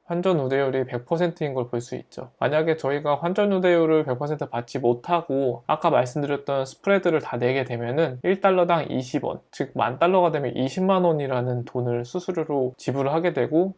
환전 우대율이 100%인 걸 볼 수 있죠. 만약에 저희가 환전 우대율을 100% 받지 못하고 아까 말씀드렸던 스프레드를 다 내게 되면은 1달러당 20원, 즉 10,000달러가 되면 20만 원이라는 돈을 수수료로 지불을 하게 되고,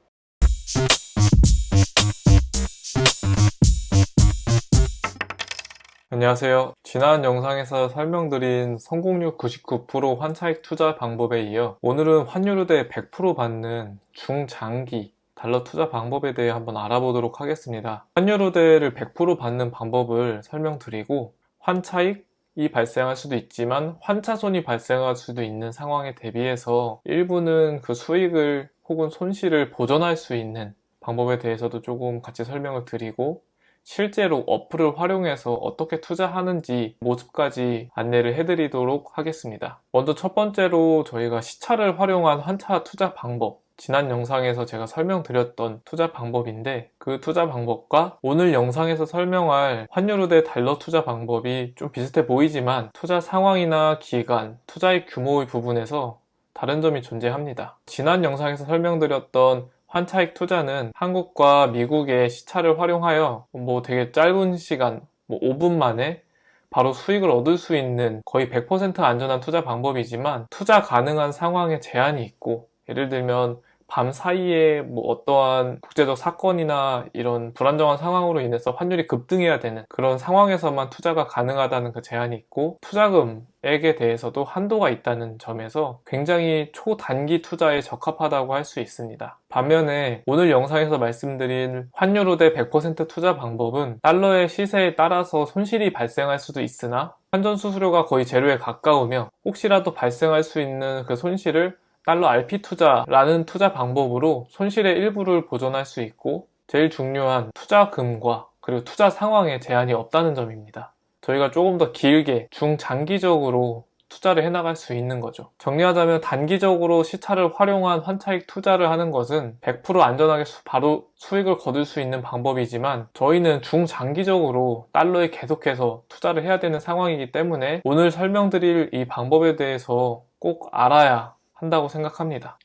안녕하세요. 지난 영상에서 설명드린 성공률 99% 환차익 투자 방법에 이어 오늘은 환율 우대 100% 받는 중장기 달러 투자 방법에 대해 한번 알아보도록 하겠습니다. 환율 우대를 100% 받는 방법을 설명드리고, 환차익이 발생할 수도 있지만 환차손이 발생할 수도 있는 상황에 대비해서 일부는 그 수익을 혹은 손실을 보전할 수 있는 방법에 대해서도 조금 같이 설명을 드리고, 실제로 어플을 활용해서 어떻게 투자하는지 모습까지 안내를 해드리도록 하겠습니다. 먼저 첫 번째로 저희가 시차를 활용한 환차 투자 방법, 지난 영상에서 제가 설명드렸던 투자 방법인데, 그 투자 방법과 오늘 영상에서 설명할 환율 우대 달러 투자 방법이 좀 비슷해 보이지만 투자 상황이나 기간, 투자의 규모의 부분에서 다른 점이 존재합니다. 지난 영상에서 설명드렸던 환차익 투자는 한국과 미국의 시차를 활용하여 되게 짧은 시간, 5분 만에 바로 수익을 얻을 수 있는 거의 100% 안전한 투자 방법이지만, 투자 가능한 상황에 제한이 있고, 예를 들면 밤 사이에 어떠한 국제적 사건이나 이런 불안정한 상황으로 인해서 환율이 급등해야 되는 그런 상황에서만 투자가 가능하다는 그 제한이 있고, 투자금액에 대해서도 한도가 있다는 점에서 굉장히 초단기 투자에 적합하다고 할 수 있습니다. 반면에 오늘 영상에서 말씀드린 환율 우대 100% 투자 방법은 달러의 시세에 따라서 손실이 발생할 수도 있으나 환전 수수료가 거의 제로에 가까우며, 혹시라도 발생할 수 있는 그 손실을 달러 RP 투자라는 투자 방법으로 손실의 일부를 보전할 수 있고, 제일 중요한 투자금과 그리고 투자 상황에 제한이 없다는 점입니다. 저희가 조금 더 길게 중장기적으로 투자를 해나갈 수 있는 거죠. 정리하자면 단기적으로 시차를 활용한 환차익 투자를 하는 것은 100% 안전하게 바로 수익을 거둘 수 있는 방법이지만, 저희는 중장기적으로 달러에 계속해서 투자를 해야 되는 상황이기 때문에 오늘 설명드릴 이 방법에 대해서 꼭 알아야 한다고 생각합니다.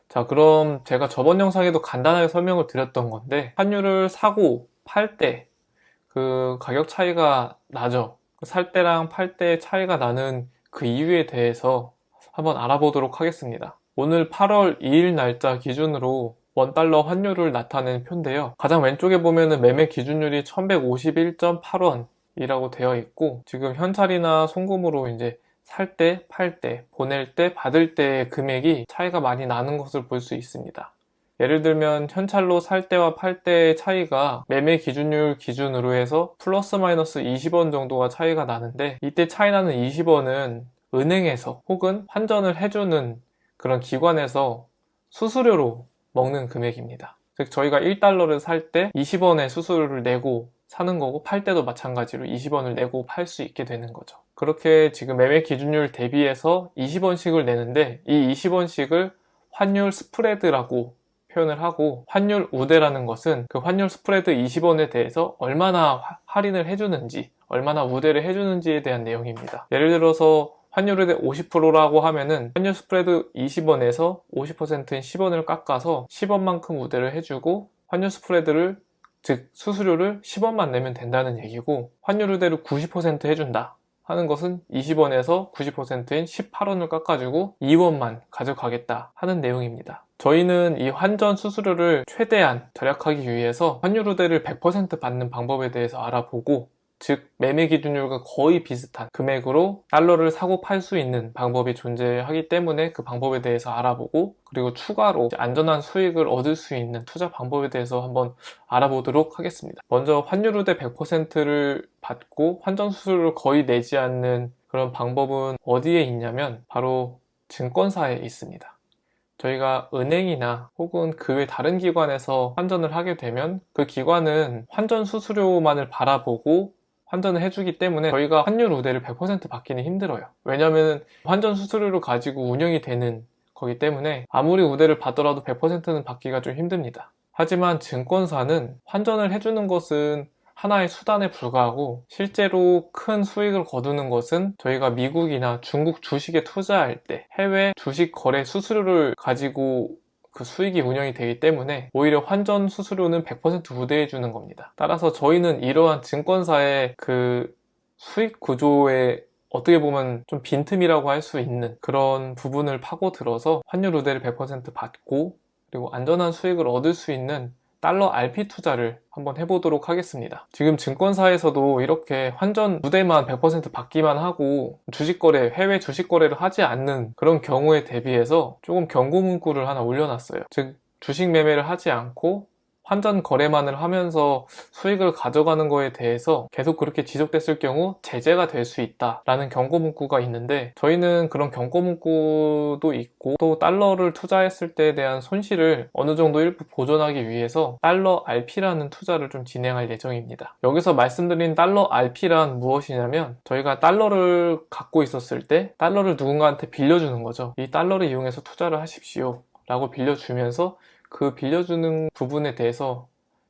자, 그럼 제가 저번 영상에도 간단하게 설명을 드렸던 건데, 환율을 사고 팔 때 그 가격 차이가 나죠. 살 때랑 팔 때 차이가 나는 그 이유에 대해서 한번 알아보도록 하겠습니다. 오늘 8월 2일 날짜 기준으로 원달러 환율을 나타낸 표인데요. 가장 왼쪽에 보면은 매매 기준율이 1151.8원이라고 되어 있고, 지금 현찰이나 송금으로 이제 살 때, 팔 때, 보낼 때, 받을 때의 금액이 차이가 많이 나는 것을 볼 수 있습니다. 예를 들면 현찰로 살 때와 팔 때의 차이가 매매 기준율 기준으로 해서 플러스 마이너스 20원 정도가 차이가 나는데, 이때 차이 나는 20원은 은행에서 혹은 환전을 해주는 그런 기관에서 수수료로 먹는 금액입니다. 즉 저희가 1달러를 살 때 20원의 수수료를 내고 사는 거고, 팔 때도 마찬가지로 20원을 내고 팔 수 있게 되는 거죠. 그렇게 지금 매매 기준율 대비해서 20원씩을 내는데, 이 20원씩을 환율 스프레드라고 표현을 하고, 환율 우대라는 것은 그 환율 스프레드 20원에 대해서 얼마나 할인을 해주는지, 얼마나 우대를 해주는지에 대한 내용입니다. 예를 들어서 환율 우대 50%라고 하면은 환율 스프레드 20원에서 50%인 10원을 깎아서 10원만큼 우대를 해주고, 환율 스프레드를, 즉 수수료를 10원만 내면 된다는 얘기고, 환율 우대를 90% 해준다 하는 것은 20원에서 90%인 18원을 깎아주고 2원만 가져가겠다 하는 내용입니다. 저희는 이 환전 수수료를 최대한 절약하기 위해서 환율 우대를 100% 받는 방법에 대해서 알아보고, 즉 매매 기준율과 거의 비슷한 금액으로 달러를 사고 팔 수 있는 방법이 존재하기 때문에 그 방법에 대해서 알아보고, 그리고 추가로 안전한 수익을 얻을 수 있는 투자 방법에 대해서 한번 알아보도록 하겠습니다. 먼저 환율 우대 100%를 받고 환전 수수료를 거의 내지 않는 그런 방법은 어디에 있냐면 바로 증권사에 있습니다. 저희가 은행이나 혹은 그 외 다른 기관에서 환전을 하게 되면 그 기관은 환전 수수료만을 바라보고 환전을 해주기 때문에 저희가 환율 우대를 100% 받기는 힘들어요. 왜냐하면 환전 수수료를 가지고 운영이 되는 거기 때문에 아무리 우대를 받더라도 100%는 받기가 좀 힘듭니다. 하지만 증권사는 환전을 해주는 것은 하나의 수단에 불과하고, 실제로 큰 수익을 거두는 것은 저희가 미국이나 중국 주식에 투자할 때 해외 주식 거래 수수료를 가지고 그 수익이 운영이 되기 때문에 오히려 환전 수수료는 100% 부대해 주는 겁니다. 따라서 저희는 이러한 증권사의 그 수익 구조에 어떻게 보면 좀 빈틈이라고 할 수 있는 그런 부분을 파고들어서 환율 우대를 100% 받고 그리고 안전한 수익을 얻을 수 있는 달러 RP 투자를 한번 해보도록 하겠습니다. 지금 증권사에서도 이렇게 환전 우대만 100% 받기만 하고 주식거래, 해외 주식거래를 하지 않는 그런 경우에 대비해서 조금 경고 문구를 하나 올려놨어요. 즉 주식 매매를 하지 않고 환전 거래만을 하면서 수익을 가져가는 거에 대해서 계속 그렇게 지속됐을 경우 제재가 될 수 있다라는 경고 문구가 있는데, 저희는 그런 경고 문구도 있고 또 달러를 투자했을 때에 대한 손실을 어느 정도 일부 보존하기 위해서 달러 RP라는 투자를 좀 진행할 예정입니다. 여기서 말씀드린 달러 RP란 무엇이냐면, 저희가 달러를 갖고 있었을 때 달러를 누군가한테 빌려주는 거죠. 이 달러를 이용해서 투자를 하십시오 라고 빌려주면서 그 빌려주는 부분에 대해서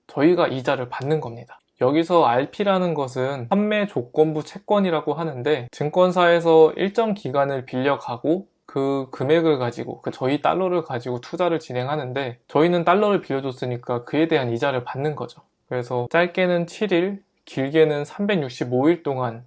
저희가 이자를 받는 겁니다. 여기서 RP라는 것은 판매 조건부 채권이라고 하는데, 증권사에서 일정 기간을 빌려가고 그 금액을 가지고 저희 달러를 가지고 투자를 진행하는데, 저희는 달러를 빌려줬으니까 그에 대한 이자를 받는 거죠. 그래서 짧게는 7일, 길게는 365일 동안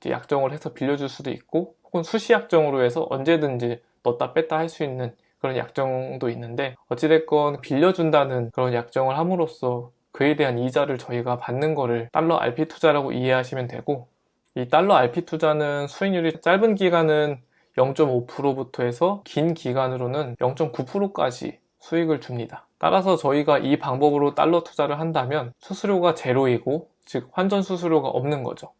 약정을 해서 빌려줄 수도 있고, 혹은 수시 약정으로 해서 언제든지 넣었다 뺐다 할 수 있는 그런 약정도 있는데, 어찌됐건 빌려준다는 그런 약정을 함으로써 그에 대한 이자를 저희가 받는 거를 달러 RP 투자라고 이해하시면 되고, 이 달러 RP 투자는 수익률이 짧은 기간은 0.5%부터 해서 긴 기간으로는 0.9%까지 수익을 줍니다. 따라서 저희가 이 방법으로 달러 투자를 한다면 수수료가 제로이고, 즉 환전 수수료가 없는 거죠.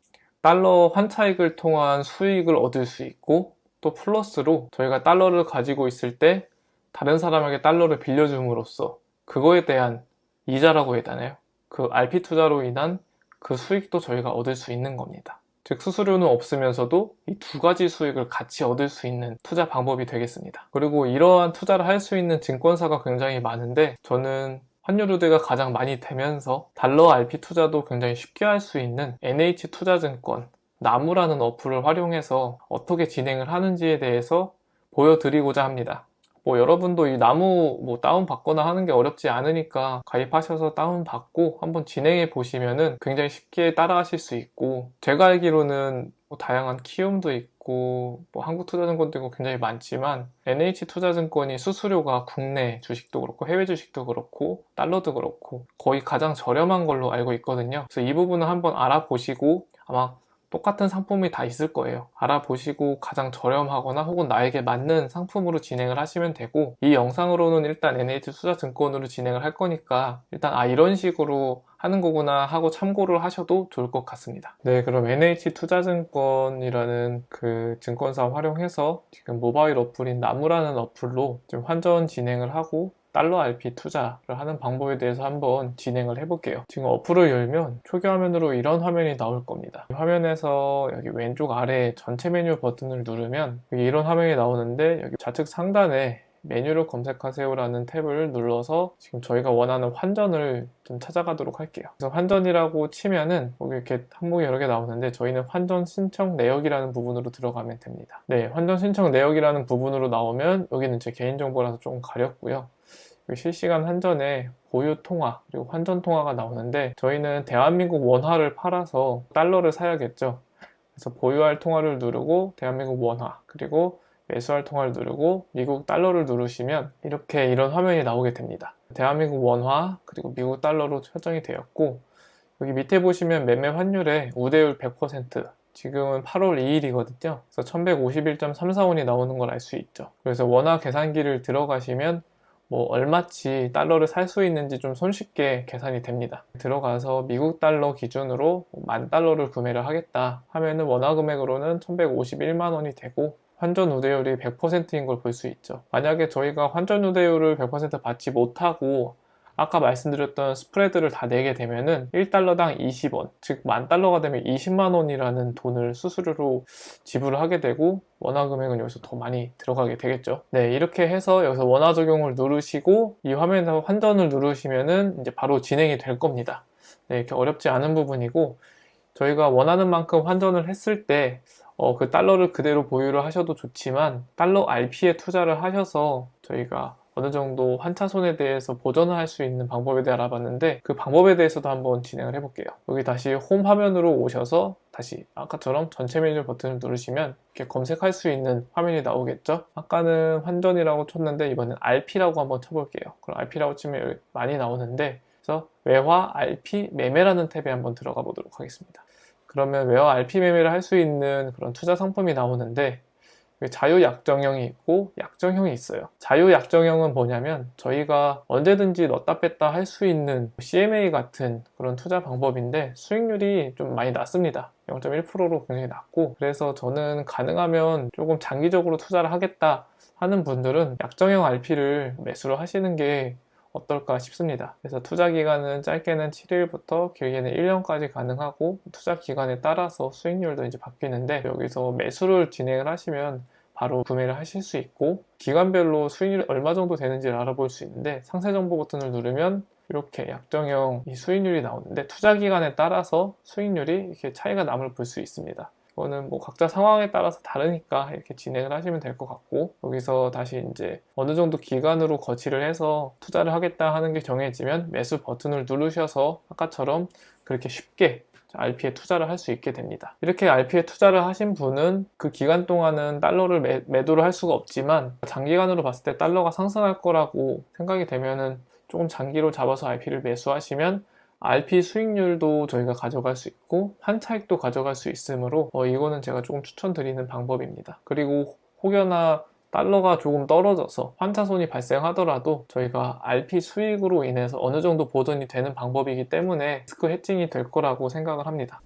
달러 환차익을 통한 수익을 얻을 수 있고, 또 플러스로 저희가 달러를 가지고 있을 때 다른 사람에게 달러를 빌려줌으로써 그거에 대한 이자라고 해야 되나요? 그 RP 투자로 인한 그 수익도 저희가 얻을 수 있는 겁니다. 즉 수수료는 없으면서도 이 두 가지 수익을 같이 얻을 수 있는 투자 방법이 되겠습니다. 그리고 이러한 투자를 할 수 있는 증권사가 굉장히 많은데, 저는 환율 우대가 가장 많이 되면서 달러 RP 투자도 굉장히 쉽게 할 수 있는 NH투자증권 나무라는 어플을 활용해서 어떻게 진행을 하는지에 대해서 보여드리고자 합니다. 여러분도 이 나무 다운받거나 하는 게 어렵지 않으니까 가입하셔서 다운받고 한번 진행해 보시면은 굉장히 쉽게 따라 하실 수 있고, 제가 알기로는 다양한 키움도 있고 한국투자증권도 있고 굉장히 많지만, NH투자증권이 수수료가 국내 주식도 그렇고 해외 주식도 그렇고 달러도 그렇고 거의 가장 저렴한 걸로 알고 있거든요. 그래서 이 부분을 한번 알아보시고, 아마 똑같은 상품이 다 있을 거예요. 알아보시고 가장 저렴하거나 혹은 나에게 맞는 상품으로 진행을 하시면 되고, 이 영상으로는 일단 NH투자증권으로 진행을 할 거니까 일단 이런 식으로 하는 거구나 하고 참고를 하셔도 좋을 것 같습니다. 네, 그럼 NH투자증권이라는 그 증권사 활용해서 지금 모바일 어플인 나무라는 어플로 지금 환전 진행을 하고 달러 RP 투자를 하는 방법에 대해서 한번 진행을 해볼게요. 지금 어플을 열면 초기 화면으로 이런 화면이 나올 겁니다. 이 화면에서 여기 왼쪽 아래 전체 메뉴 버튼을 누르면 여기 이런 화면이 나오는데, 여기 좌측 상단에 메뉴를 검색하세요라는 탭을 눌러서 지금 저희가 원하는 환전을 좀 찾아가도록 할게요. 그래서 환전이라고 치면은 여기 이렇게 항목이 여러 개 나오는데, 저희는 환전 신청 내역이라는 부분으로 들어가면 됩니다. 네, 환전 신청 내역이라는 부분으로 나오면 여기는 제 개인정보라서 조금 가렸고요. 실시간 환전에 보유 통화 그리고 환전 통화가 나오는데, 저희는 대한민국 원화를 팔아서 달러를 사야겠죠. 그래서 보유할 통화를 누르고 대한민국 원화, 그리고 매수할 통화를 누르고 미국 달러를 누르시면 이런 화면이 나오게 됩니다. 대한민국 원화 그리고 미국 달러로 설정이 되었고, 여기 밑에 보시면 매매 환율의 우대율 100%, 지금은 8월 2일이거든요. 그래서 1151.345원이 나오는 걸 알 수 있죠. 그래서 원화 계산기를 들어가시면 얼마치 달러를 살 수 있는지 좀 손쉽게 계산이 됩니다. 들어가서 미국 달러 기준으로 10,000달러를 구매를 하겠다 하면은 원화 금액으로는 1151만 원이 되고, 환전 우대율이 100%인 걸 볼 수 있죠. 만약에 저희가 환전 우대율을 100% 받지 못하고 아까 말씀드렸던 스프레드를 다 내게 되면은 1달러당 20원, 즉 10,000달러가 되면 20만 원이라는 돈을 수수료로 지불을 하게 되고, 원화 금액은 여기서 더 많이 들어가게 되겠죠. 네, 이렇게 해서 여기서 원화 적용을 누르시고 이 화면에서 환전을 누르시면은 이제 바로 진행이 될 겁니다. 네, 이렇게 어렵지 않은 부분이고, 저희가 원하는 만큼 환전을 했을 때 그 달러를 그대로 보유를 하셔도 좋지만, 달러 RP에 투자를 하셔서 저희가 어느 정도 환차손에 대해서 보전을 할 수 있는 방법에 대해 알아봤는데 그 방법에 대해서도 한번 진행을 해볼게요. 여기 다시 홈 화면으로 오셔서 다시 아까처럼 전체 메뉴 버튼을 누르시면 이렇게 검색할 수 있는 화면이 나오겠죠. 아까는 환전이라고 쳤는데 이번엔 RP라고 한번 쳐볼게요. 그럼 RP라고 치면 여기 많이 나오는데 그래서 외화 RP 매매라는 탭에 한번 들어가 보도록 하겠습니다. 그러면 외화 RP 매매를 할 수 있는 그런 투자 상품이 나오는데 자유 약정형이 있고 약정형이 있어요. 자유 약정형은 뭐냐면 저희가 언제든지 넣었다 뺐다 할 수 있는 CMA 같은 그런 투자 방법인데 수익률이 좀 많이 낮습니다. 0.1%로 굉장히 낮고, 그래서 저는 가능하면 조금 장기적으로 투자를 하겠다 하는 분들은 약정형 RP를 매수를 하시는 게 어떨까 싶습니다. 그래서 투자 기간은 짧게는 7일부터 길게는 1년까지 가능하고 투자 기간에 따라서 수익률도 이제 바뀌는데 여기서 매수를 진행을 하시면 바로 구매를 하실 수 있고 기간별로 수익률이 얼마 정도 되는지를 알아볼 수 있는데 상세 정보 버튼을 누르면 이렇게 약정형 이 수익률이 나오는데 투자 기간에 따라서 수익률이 이렇게 차이가 남을 볼 수 있습니다. 이거는 뭐 각자 상황에 따라서 다르니까 이렇게 진행을 하시면 될 것 같고, 여기서 다시 이제 어느 정도 기간으로 거치를 해서 투자를 하겠다 하는 게 정해지면 매수 버튼을 누르셔서 아까처럼 그렇게 쉽게 RP에 투자를 할 수 있게 됩니다. 이렇게 RP에 투자를 하신 분은 그 기간 동안은 달러를 매도를 할 수가 없지만 장기간으로 봤을 때 달러가 상승할 거라고 생각이 되면은 조금 장기로 잡아서 RP를 매수하시면 RP 수익률도 저희가 가져갈 수 있고 환차익도 가져갈 수 있으므로 이거는 제가 조금 추천드리는 방법입니다. 그리고 혹여나 달러가 조금 떨어져서 환차손이 발생하더라도 저희가 RP 수익으로 인해서 어느 정도 보전이 되는 방법이기 때문에 리스크 해칭이 될 거라고 생각을 합니다.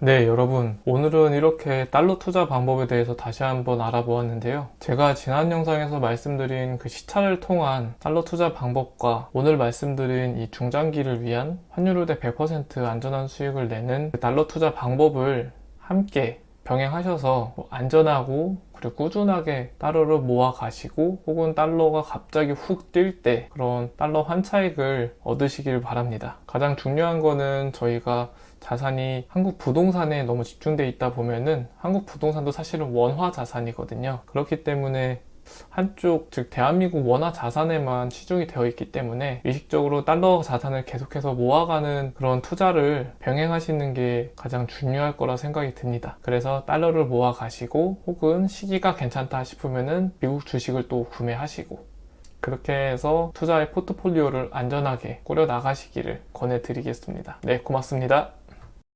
네, 여러분, 오늘은 이렇게 달러 투자 방법에 대해서 다시 한번 알아보았는데요. 제가 지난 영상에서 말씀드린 그 시차를 통한 달러 투자 방법과 오늘 말씀드린 이 중장기를 위한 환율우대 100% 안전한 수익을 내는 그 달러 투자 방법을 함께 병행하셔서 안전하고 그리고 꾸준하게 달러를 모아 가시고 혹은 달러가 갑자기 훅 뛸 때 그런 달러 환차익을 얻으시길 바랍니다. 가장 중요한 거는 저희가 자산이 한국 부동산에 너무 집중돼 있다 보면은 한국 부동산도 사실은 원화 자산이거든요. 그렇기 때문에 한쪽, 즉 대한민국 원화 자산에만 치중이 되어 있기 때문에 의식적으로 달러 자산을 계속해서 모아가는 그런 투자를 병행하시는 게 가장 중요할 거라 생각이 듭니다. 그래서 달러를 모아 가시고 혹은 시기가 괜찮다 싶으면은 미국 주식을 또 구매하시고 그렇게 해서 투자의 포트폴리오를 안전하게 꾸려 나가시기를 권해드리겠습니다. 네, 고맙습니다.